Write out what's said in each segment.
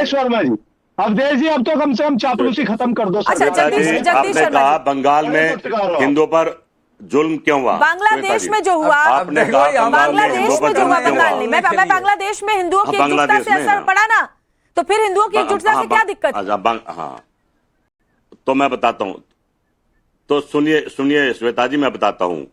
अवधेश वर्मा जी, अवधेश जी, अब तो कम से कम चापलूसी खत्म कर दो। अच्छा, जगदीश आपने शर्मा कहा जी, बंगाल में हिंदुओं पर जुल्म क्यों हुआ? बांग्लादेश में जो हुआ, आपने कहा बांग्लादेश में जो हुआ, बंगाल नहीं, मैं बांग्लादेश में हिंदुओं की एकजुटता से असर पड़ा ना, तो फिर हिंदुओं की एकजुटता से क्या दिक्कत? हाँ, तो मैं बताता हूं, तो सुनिए श्वेता जी, मैं बताता हूं।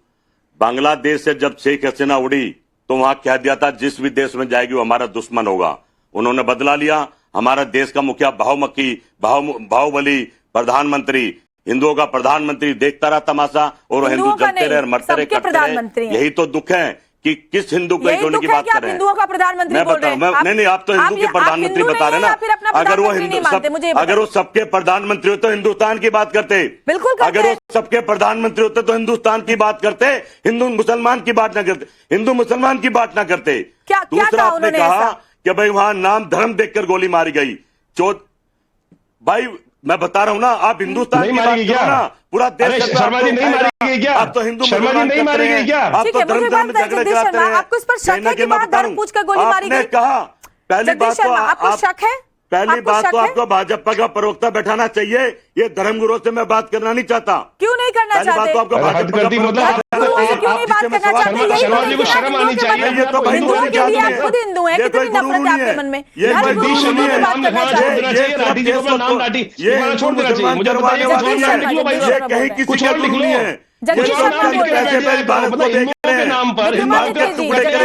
बांग्लादेश से जब शेख हसीना उड़ी तो वहां कह दिया था जिस भी देश में जाएगी वो हमारा दुश्मन होगा। उन्होंने बदला लिया। हमारा देश का मुखिया बाहुबली प्रधानमंत्री, हिंदुओं का प्रधानमंत्री देखता रहा तमाशा, और हिंदू जलते रहे, मरते रहे, कटते रहे। यही तो दुख है कि किस हिंदू को एक होने की बात कर रहे हैं। हिंदुओं का प्रधानमंत्री बोल रहे हैं। नहीं, आप तो हिंदू के प्रधानमंत्री बता रहे ना। अगर वो सबके प्रधानमंत्री होते तो हिंदुस्तान की बात करते। बिल्कुल, अगर वो सबके प्रधानमंत्री होते तो हिंदुस्तान की बात करते, हिंदू मुसलमान की बात ना करते, हिंदू मुसलमान की बात ना करते। दूसरा, आपने कहा कि भाई वहां नाम धर्म देखकर गोली मारी गई। भाई मैं बता रहा हूं ना, आप हिंदुस्तान की बात करो ना, पूरा देश। शर्मा जी नहीं मारी गई क्या? आप तो हिंदू शर्मा जी नहीं मारी गई क्या? आप तो धर्म में झगड़े कराते हैं। आपको इस पर शक है कि वहां धर्म पूछकर गोली मारी गई? आपने कहा पहली बात तो आपको शक है? पहली बात तो आपको भाजपा का प्रवक्ता बैठाना चाहिए। ये धर्मगुरुओं से मैं बात करना नहीं चाहता। क्यों नहीं करना चाहते? बात तो आपको शर्मा जी को शर्म आनी चाहिए। ये तो भाई हिंदुओं के लिए आप खुद हिंदू हैं, कितनी नफरत है आपके मन में? ये नाम लिखवाना चाहिए। कहीं किसी का गुरु नहीं है। नाम पर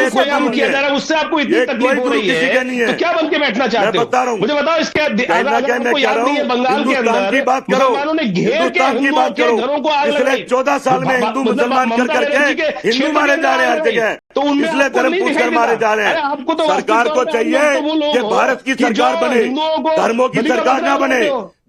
कोई काम किया जा रहा है, उससे आपको इतनी तकलीफ हो रही है, तो क्या बन के बैठना चाहते हो? मुझे बताओ, इसके आपको याद नहीं है बंगाल के अंदर मुसलमानों ने घेर के हिंदुओं के घरों को आग लगाई। 14 साल में हिंदू मुसलमान कर करके हिंदू मारे जा रहे हैं हर जगह, तो इसलिए धर्म पूछकर मारे जा रहे हैं। आपको तो सरकार को चाहिए कि भारत की सरकार बने, धर्मों की सरकार ना बने,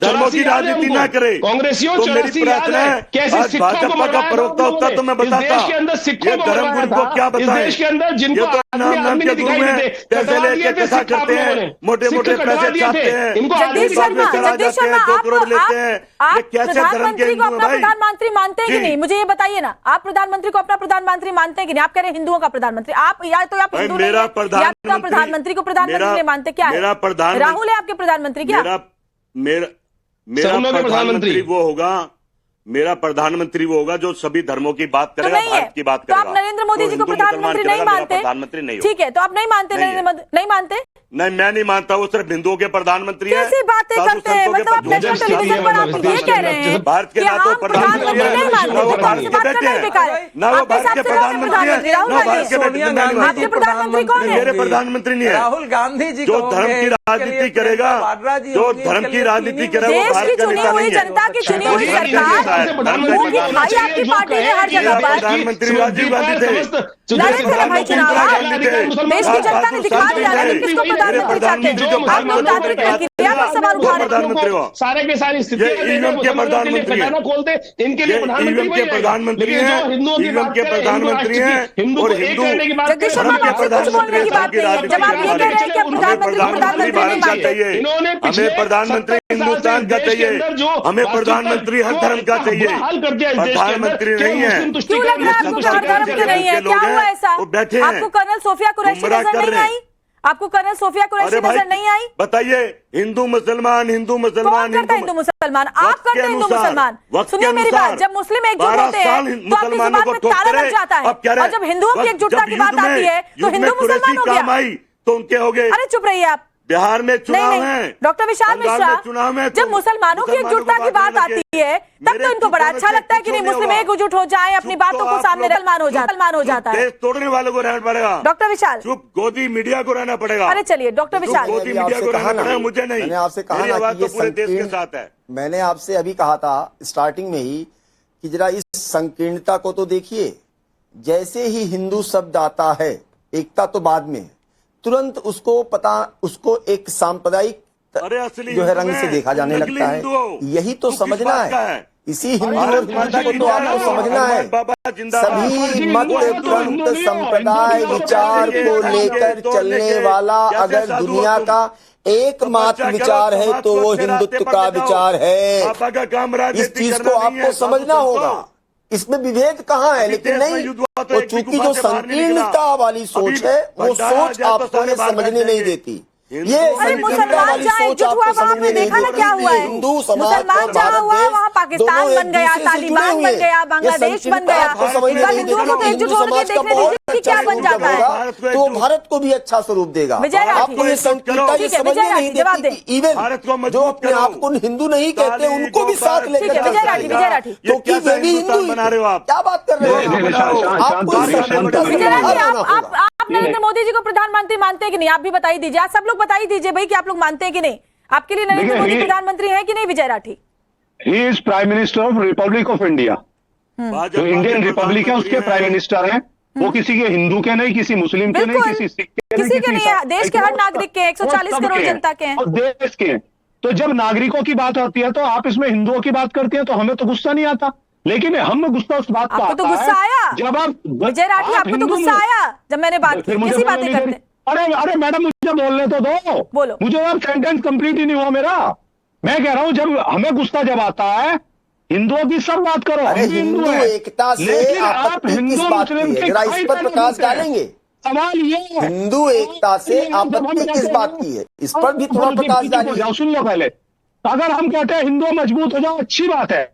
धर्मों की राजनीति ना करे। कांग्रेसियों तो मेरी प्रार्थना है, आज भाजपा का प्रवक्ता होता तो मैं बताता, ये धर्मगुरु को क्या बताएं। देश के अंदर जिनको नाम के गुरु में पैसे लेके कैसा करते हैं, मोटे मोटे पैसे छापते हैं, जगदीश शर्मा, लेते हैं। आप कैसे धर्म के प्रधानमंत्री को अपना प्रधानमंत्री मानते हैं कि नहीं? मुझे ये बताइए ना, आप प्रधानमंत्री को अपना प्रधानमंत्री मानते हैं कि नहीं? आप कह रहे हैं हिंदुओं का प्रधानमंत्री, आप या तो आप हिंदू नहीं है, या तो प्रधानमंत्री को प्रधानमंत्री नहीं मानते। क्या है? राहुल है आपके प्रधानमंत्री? क्या मेरा प्रधानमंत्री वो होगा, मेरा प्रधानमंत्री वो होगा जो सभी धर्मों की बात करेगा, भारत की बात करेगा। तो आप नरेंद्र मोदी जी को प्रधानमंत्री नहीं मानते? प्रधानमंत्री नहीं, ठीक है, तो आप नहीं मानते नरेंद्र मोदी? नहीं मानते? नहीं, मैं नहीं मानता। वो सिर्फ हिंदुओं के प्रधानमंत्री हैं। कैसी बातें करते हैं? मतलब आप नेशनल टेलीविजन पर आप ये कह रहे हैं भारत के ना तो प्रधानमंत्री नहीं मानते, वो भारत के बेटे हैं, ना वो भारत के प्रधानमंत्री हैं, ना भारत के बेटे। आपके प्रधानमंत्री कौन है? मेरे प्रधानमंत्री नहीं है। राहुल गांधी जी जो धर्म की राजनीति करेगा, जो धर्म की राजनीति करेगा, वो भारत का नेता नहीं है। जनता की चुनी हुई सरकार आपकी पार्टी ने हर जगह पर प्रधानमंत्री राजीव गांधी थे। नरेंद्र भाई चुनाव देश की जनता ने दिखा दिया है कि किसको प्रधानमंत्री चाहते हैं। आप लोकतांत्रिक प्रक्रिया पर सवाल उठा रहे हैं। सारे के सारी स्थितियां के प्रधानमंत्री खजाना खोलते, इनके लिए प्रधानमंत्री हैं, हिंदुओं की प्रधानमंत्री हैं, हिंदू और हिंदू जगदीश शर्मा आपसे कुछ बोलने की बात नहीं है। जब आप ये कह रहे हैं कि आप प्रधानमंत्री नहीं मानते, हमें प्रधानमंत्री हिंदुस्तान का चाहिए, हमें प्रधानमंत्री हर धर्म का चाहिए, प्रधानमंत्री नहीं है। क्यों लग रहा है आपको हर धर्म के नहीं है? क्या हुआ ऐसा? आपको कर्नल सोफिया कुरैशी नजर नहीं आई? आपको कर्नल सोफिया कुरैशी नजर नहीं आई? बताइए, हिंदू मुसलमान, हिंदू मुसलमान, कौन करता है हिंदू मुसलमान? आप करते हैं हिंदू मुसलमान। सुनिए मेरी बात, जब मुस्लिम एकजुट होते हैं तो आपकी जुबान में ताला लग जाता है, और जब हिंदुओं की एकजुटता की बात आती है तो हिंदू मुसलमान हो गया। तो उनके हो गए। अरे चुप रहिए आप। बिहार में चुनाव है, डॉक्टर विशाल मिश्रा, जब मुसलमानों की एकजुटता की बात आती है तब तो इनको बड़ा अच्छा लगता है कि नहीं मुस्लिम एकजुट हो जाए, अपनी बातों को सामने सलमान हो जाता है। देश तोड़ने वालों को रहना पड़ेगा। डॉक्टर विशाल, चुप गोदी मीडिया को रहना पड़ेगा। अरे चलिए डॉक्टर विशाल, गोदी मीडिया को रहना पड़ेगा, मुझे नहीं। मैंने आपसे कहा ना कि ये पूरे देश के साथ है। मैंने आपसे अभी कहा था स्टार्टिंग में ही कि जरा इस संकीर्णता को तो देखिए। जैसे ही हिंदू शब्द आता है, एकता तो बाद में, तुरंत उसको एक सांप्रदायिक जो है रंग से देखा जाने लगता है। यही तो समझना है। इसी हिंदू और हिंदू को तो आपको समझना है। सभी मत पंथ संप्रदाय विचार को लेकर चलने वाला अगर दुनिया का एकमात्र विचार है तो वो हिंदुत्व का विचार है। इस चीज को आपको समझना होगा। इसमें विभेद कहाँ है? लेकिन नहीं, वो चूंकि जो संकीर्णता वाली सोच है वो सोच आपको समझने नहीं देती। ये अरे मुसलमान जहाँ एकजुट हुआ वहाँ आपने देखा ना क्या हुआ है। हिंदू समाज मुसलमान जहाँ हुआ वहाँ पाकिस्तान बन गया, तालिबान बन गया, बांग्लादेश बन गया। एक बार हिंदुओं को तो एकजुट होकर देखने दीजिए कि क्या बन जाता है। तो भारत को भी अच्छा स्वरूप देगा। विजय राठी, आपको ये संकीर्णता ये समझ में नहीं देती कि इवन जो अपने आप को हिंदू नहीं कहते उनको भी साथ लेकर विजय राठी क्योंकि वे भी हिंदू बना रहे हो आप। क्या बात कर रहे हो आपको विजय राठी, आप नरेंद्र मोदी जी को प्रधानमंत्री मानते हैं कि नहीं? आप भी बताइए दीजिए, आप सब लोग बताइए दीजिए भाई कि आप लोग मानते हैं कि नहीं? आपके लिए नरेंद्र मोदी प्रधानमंत्री है कि नहीं Vijay Rathi? He is prime minister of republic of India. जो इंडियन रिपब्लिक है उसके प्राइम मिनिस्टर हैं। वो किसी के हिंदू के नहीं, किसी मुस्लिम के नहीं, किसी सिख के किसी के नहीं है, देश के हर नागरिक के 140 करोड़ जनता के हैं। और देश के। तो जब नागरिकों की बात होती है तो आप इसमें हिंदुओं की बात करते हैं तो हमें तो गुस्सा नहीं आता, लेकिन हम गुस्सा उस बात आपको तो गुस्सा आया जब आप विजय राठी, आपको तो गुस्सा आया जब मैंने बात की। कैसी बातें करते? अरे मैडम मुझे बोलने तो दो, बोलो। मुझे अब सेंटेंस कंप्लीट ही नहीं हुआ मेरा। मैं कह रहा हूं जब हमें गुस्सा जब आता है हिंदुओं की सब बात करो, हम भी हिंदू हैं, एकता से लेकिन आप आपत्ति हिंदू किस बात मुस्लिम की है? के जरा इस पर प्रकाश डालेंगे। सवाल ये है हिंदू एकता से आपत्ति किस बात की है? इस पर भी थोड़ा प्रकाश डालिए। सुन लो पहले, अगर हम कहते हैं हिंदू मजबूत हो जाओ अच्छी बात है,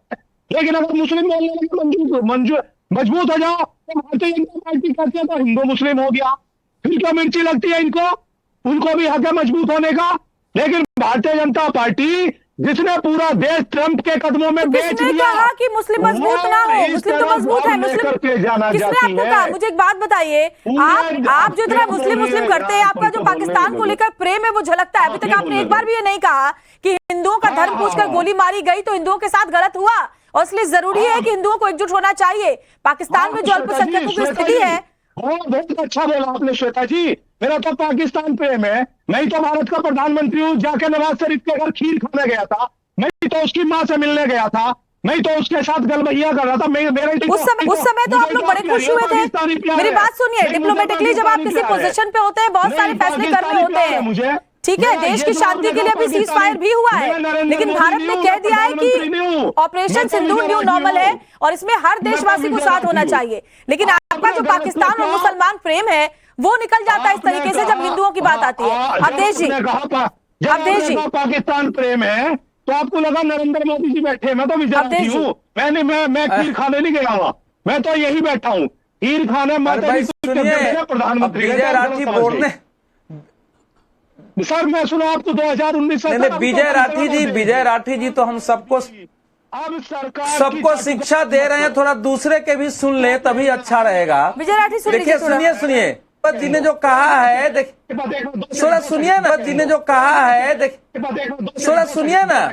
लेकिन अगर मुस्लिम बोलने मजबूत हो जाओ तो भारतीय जनता पार्टी कहती है तो हिंदू मुस्लिम हो गया, फिर क्या मिर्ची लगती है इनको? उनको भी हक है मजबूत होने का। लेकिन भारतीय जनता पार्टी जिसने पूरा देश ट्रंप के कदमों में बेच किसने दिया, कहा कि मुस्लिम मजबूत ना हो? मुस्लिम तो मजबूत है। मुस्लिम किसने आपको कहा? मुझे एक बात बताइए, आप जो इतना मुस्लिम करते हैं, आपका जो पाकिस्तान को लेकर प्रेम है वो झलकता है। अभी तक आपने एक बार भी ये नहीं कहा कि हिंदुओं का धर्म पूछकर गोली मारी गई तो हिंदुओं के साथ गलत हुआ और इसलिए जरूरी है कि हिंदुओं को एकजुट होना चाहिए। पाकिस्तान में जो अल्पसंख्यकों की स्थिति है। बहुत अच्छा बोला आपने श्वेता जी, मेरा तो पाकिस्तान प्रेम है। मैं तो भारत का प्रधानमंत्री हूँ, जाके नवाज शरीफ के घर खीर खाने गया था, मैं तो उसकी माँ से मिलने गया था, मैं तो उसके साथ गलबैया कर रहा था। उस समय तो आप लोग बड़े खुश हुए थे। मेरी बात सुनिए, डिप्लोमेटिकली जब आप किसी पोजीशन पे होते हैं बहुत सारे फैसले करने होते हैं, ठीक है? देश की शांति के लिए अभी सीज फायर भी हुआ है, लेकिन भारत ने कह दिया है कि ऑपरेशन सिंदूर न्यू नॉर्मल है और इसमें हर देशवासी को साथ होना चाहिए। लेकिन आपका जो पाकिस्तान और मुसलमान प्रेम है वो निकल जाता है इस तरीके से जब हिंदुओं की बात आती है। अवधेश जी, पाकिस्तान प्रेम है तो आपको लगा नरेंद्र मोदी जी बैठे, मैं तो विजय हूँ, मैं खीर खाने नहीं गया हुआ, मैं तो यही बैठा हूँ खीर खाने। प्रधानमंत्री विजय राठी बोलने सर, मैं सुना आपको 2019 नहीं, विजय राठी जी तो हम सबको शिक्षा दे रहे हैं, थोड़ा दूसरे के भी सुन ले तभी अच्छा रहेगा। विजय राठी देखिए, सुनिए जी ने जो कहा है, थोड़ा सुनिए ना, जी ने जो कहा है, थोड़ा सुनिए ना।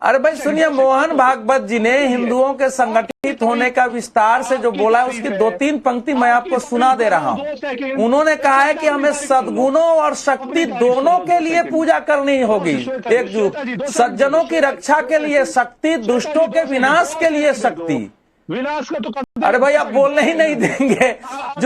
अरे भाई सुनिए, मोहन भागवत जी ने हिंदुओं के संगठित होने का विस्तार से जो बोला है उसकी 2-3 पंक्ति मैं आपको सुना दे रहा हूँ। उन्होंने कहा है कि हमें सद्गुणों और शक्ति दोनों के लिए पूजा करनी होगी, एकजुट, सज्जनों की रक्षा के लिए शक्ति, दुष्टों के विनाश के लिए शक्ति। विनाश का तो अरे भाई आप बोलने ही नहीं देंगे। जो